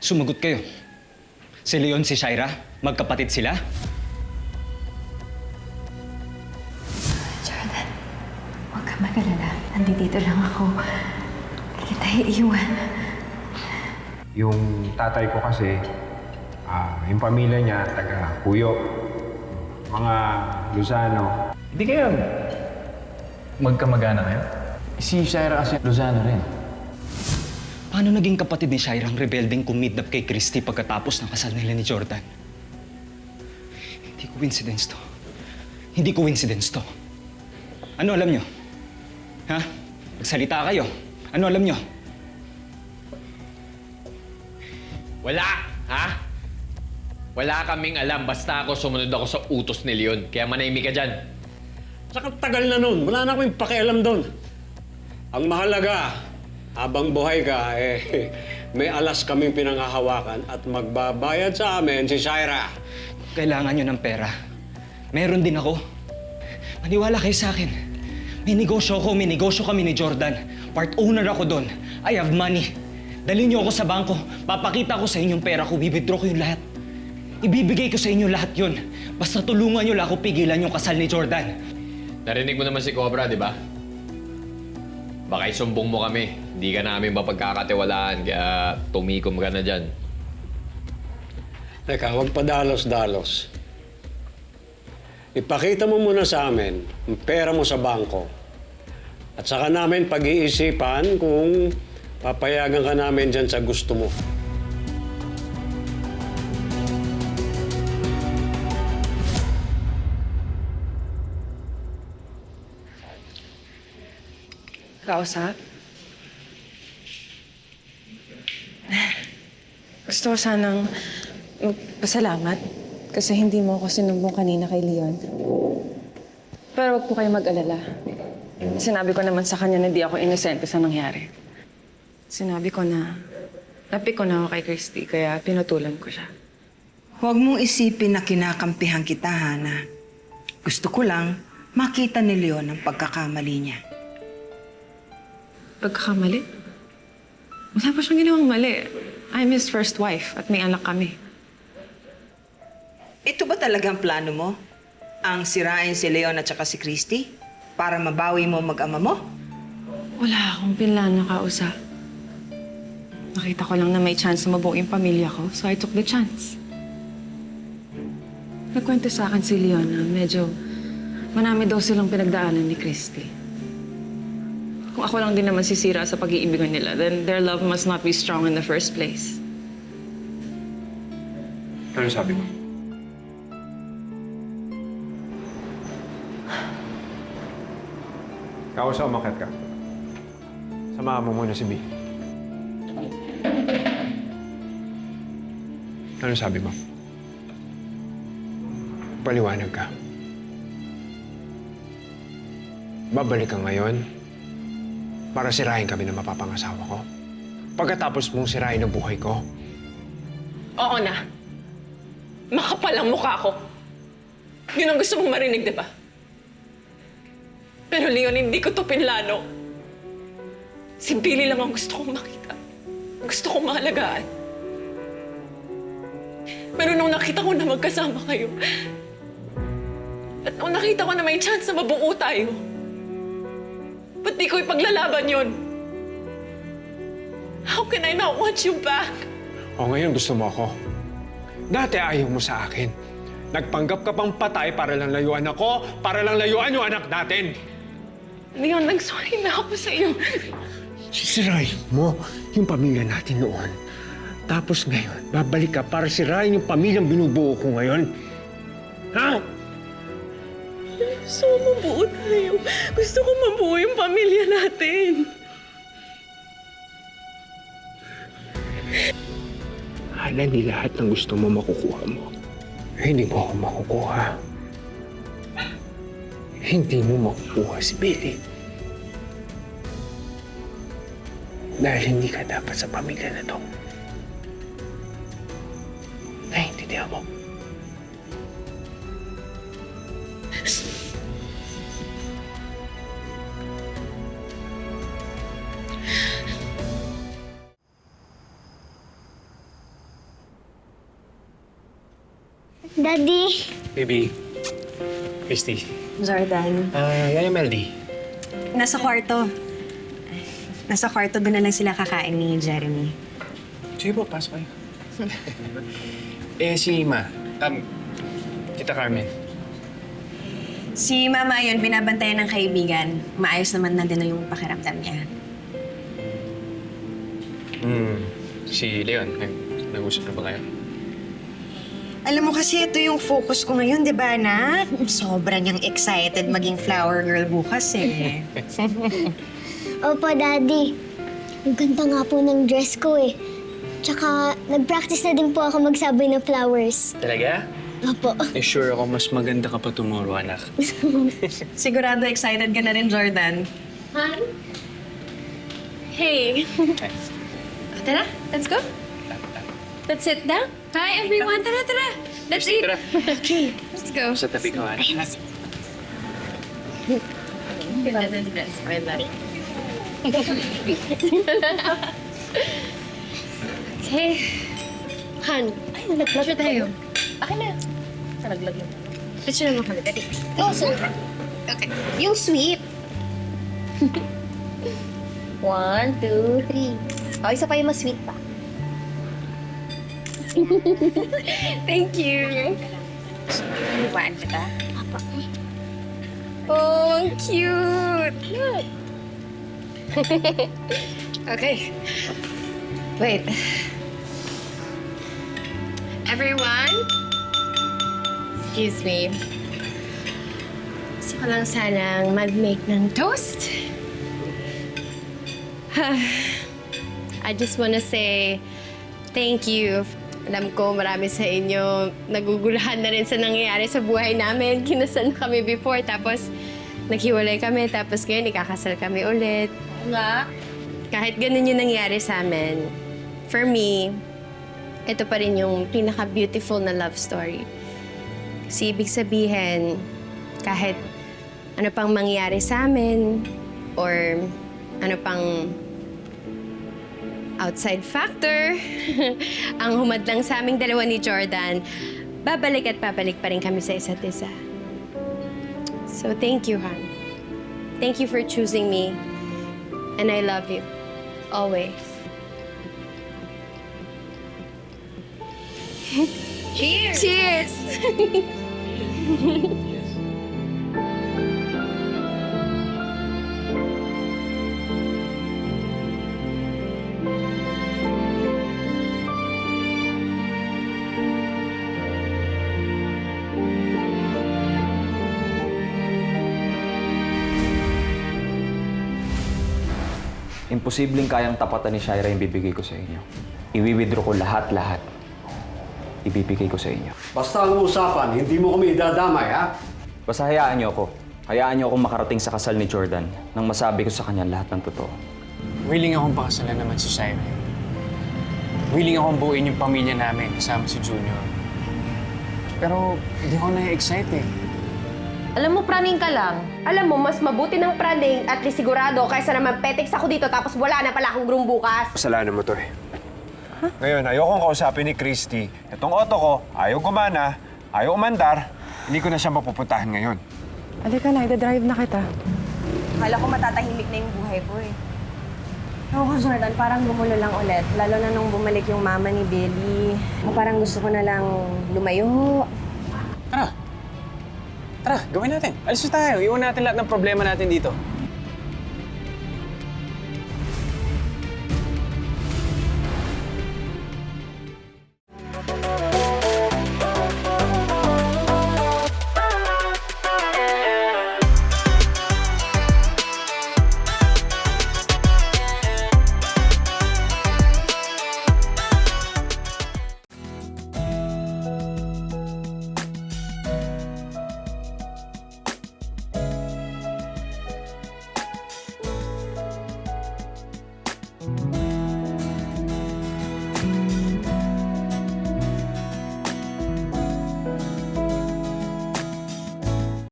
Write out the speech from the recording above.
Sumagot kayo. Si Leon, si Shaira, magkapatid sila? Jordan, huwag ka mag-alala. Nandito lang ako. Hindi kita iiwan. Yung tatay ko kasi, yung pamilya niya, taga Puyo. Mga Luzano. Hindi kayo magkamagana kayo? Si Shaira kasi Luzano rin. Paano naging kapatid ni Shaira ang rebeldeng kumidnap kay Christy pagkatapos ng kasal nila ni Jordan? Hindi coincidence to. Hindi coincidence to. Ano alam nyo? Ha? Magsalita kayo. Ano alam nyo? Wala! Ha? Wala kaming alam. Basta sumunod ako sa utos ni Leon. Kaya manahimik ka dyan. Saka tagal na nun. Wala na akong pakialam doon. Ang mahalaga, habang buhay ka, may alas kaming pinanghahawakan at magbabayad sa amin si Shaira. Kailangan nyo ng pera. Meron din ako. Maniwala kayo sa akin. May negosyo ako, may negosyo kami ni Jordan. Part owner ako doon. I have money. Dalhin niyo ako sa bangko. Papakita ko sa inyo yung pera ko. Bibidro ko yung lahat. Ibibigay ko sa inyo lahat yun. Basta tulungan niyo lang ako pigilan yung kasal ni Jordan. Narinig mo naman si Cobra, di ba? Baka isumbong mo kami. Hindi ka namin mapagkakatiwalaan. Kaya tumikom ka na dyan. Teka, huwag padalos-dalos. Ipakita mo muna sa amin ang pera mo sa bangko. At saka namin pag-iisipan kung papayagan ka namin dyan sa gusto mo. Kausap? Gusto ko sanang magpasalamat kasi hindi mo ako sinumbong kanina kay Leon. Pero huwag po kayo mag-alala. Sinabi ko naman sa kanya na di ako inosente sa nangyari. Sinabi ko na napik ko na ako kay Christy kaya pinutulan ko siya. Huwag mong isipin na kinakampihan kita, Hana. Gusto ko lang makita ni Leon ang pagkakamali niya. Pagkakamali? Wala pa siyang ginawang mali. I'm his first wife at may anak kami. Ito ba talagang plano mo? Ang sirain si Leon at saka si Christy? Para mabawi mo mag-ama mo? Wala akong pinlano kausap. Nakita ko lang na may chance na mabuo yung pamilya ko, so I took the chance. Nagkwento sa akin si Leon na medyo marami daw silang pinagdaanan ni Christy. Kung ako lang din naman sisira sa pag-iibigan nila, then their love must not be strong in the first place. Ano sabi mo? Kausa, umakit ka. Samahan mo muna si B. Ano sabi mo? Paliwanag ka. Babalik ka ngayon para sirahin kami ng mapapangasawa ko. Pagkatapos mong sirahin ang buhay ko. Oo na. Makapal ang mukha ko. Yun ang gusto mong marinig, di ba? Pero Leon, hindi ko to pinlano. Si Billy lang ang gusto kong makita. Gusto kong mahalagaan. Pero nung nakita ko na magkasama kayo, at nung nakita ko na may chance na mabuo tayo, ba't di ko ipaglalaban yun? How can I not want you back? O ngayon gusto mo ako. Dati ayaw mo sa akin. Nagpanggap ka pang patay para lang layuan ako, para lang layuan yung anak natin. Leon, nag-sorry na ako sa iyo. Sisirahin mo yung pamilya natin noon. Tapos ngayon, babalik ka para sirahin yung pamilyang binubuo ko ngayon. Ha? Gusto ko mabuo tayo. Gusto ko mabuo yung pamilya natin. Hala, di lahat ng gusto mo makukuha mo. Hindi mo ako makukuha. Hindi mo makukuha si Billy. Dahil hindi ka dapat sa pamilya na to. Naiintindihan mo? Daddy. Baby. Christy. Jordan. Yan yung Melody. Nasa kwarto. Nasa kwarto, doon na lang sila kakain ni Jeremy. Sige po, pasok kayo. Si Ma. Tita Carmen. Si Mama yun, binabantayan ng kaibigan. Maayos naman na din yung pakiramdam niya. Si Leon, nag-usap na ba kayo? Alam mo kasi ito yung focus ko ngayon, di ba, anak? Sobra niyang excited maging flower girl bukas eh. Opo, Daddy. Ang ganda nga po ng dress ko eh. Tsaka, nag-practice na din po ako magsabay ng flowers. Talaga? Opo. Sure ako, mas maganda ka pa tomorrow, anak. Sigurado excited ka na rin, Jordan. Han? Hey. Tara, let's go. Let's sit down. Hi, everyone. Tara, tara. Let's eat. Tara. Okay, let's go. Sa tabi ko, anak. Okay. Han, picture tayo. Akin na. Nalaglag lang. Picture naman kami. Dali. Oh, so, Okay. yung sweet. 1, 2, 3. Oh, isa pa yung mas sweet pa. Thank you. Iwan kita. Oh, ang cute. Look. Okay. Wait. Everyone? Excuse me. Gusto ko lang sanang mag-make ng toast. I just wanna say thank you. Alam ko marami sa inyo naguguluhan na rin sa nangyayari sa buhay namin. Kinasal na kami before, tapos naghiwalay kami, tapos ngayon ikakasal kami ulit. Nga. Kahit ganun yung nangyari sa amin, for me, ito pa rin yung pinaka-beautiful na love story. Kasi ibig sabihin, kahit ano pang mangyari sa amin, or ano pang outside factor, ang humadlang sa aming dalawa ni Jordan, babalik at babalik pa rin kami sa isa't isa. So thank you, Han. Thank you for choosing me. And I love you. Always. Cheers! Cheers! Imposibleng kayang tapatan ni Shaira yung bibigay ko sa inyo. Iwi-withdraw ko lahat-lahat. Ibibigay ko sa inyo. Basta ang usapan, hindi mo kami idadamay, ha? Basta hayaan niyo ako. Hayaan niyo akong makarating sa kasal ni Jordan nang masabi ko sa kanya lahat ng totoo. Willing akong pakasalan naman si Shaira. Willing akong buuin yung pamilya namin kasama si Junior. Pero hindi ako na-excite eh. Alam mo, praning ka lang. Alam mo, mas mabuti ng praning at least sigurado kaysa naman petex ako dito tapos wala na pala akong groom bukas. Kasalanan mo to eh. Ngayon, ayokong kausapin ni Christy. Itong auto ko, ayaw gumana, ayaw umandar. Hindi ko na siya mapupuntahan ngayon. Halika na, ida-drive na kita. Akala ko matatahimik na yung buhay ko eh. Ako, Jordan, parang gumulo lang ulit. Lalo na nung bumalik yung mama ni Billy. Parang gusto ko na lang lumayo. Tara, gawin natin. Alis na tayo. Iwan natin lahat ng problema natin dito.